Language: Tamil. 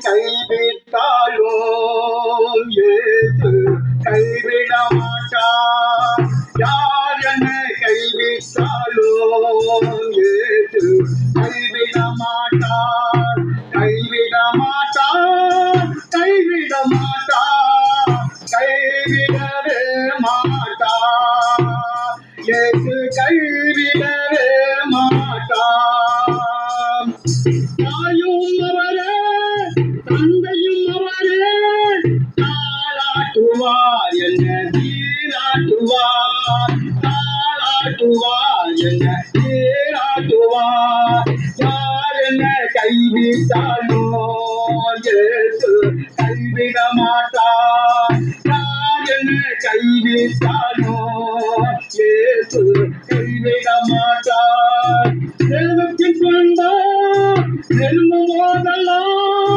கைவிட்டாலும் இயேசு கைவிட மாட்டார். யார் என்னை கைவிட்டாலும் இயேசு கைவிட மாட்டார். கைவிட மாட்டார், கைவிட மாட்டார், கைவிடவே மாட்டார். இயேசு கைவிடவே மாட்டார். தாயும் அவரே, தந்தையும் அவரே, தாளாட்டுவார் என்ன நீராட்டுவார். தாளாட்டுவார் என்ன நீராட்டுவார். யார் என்ன கைவிட்டாலும் இயேசு கைவிட மாட்டார். யார் என்ன கைவிட்டாலும் இயேசு கைவிட மாட்டார்.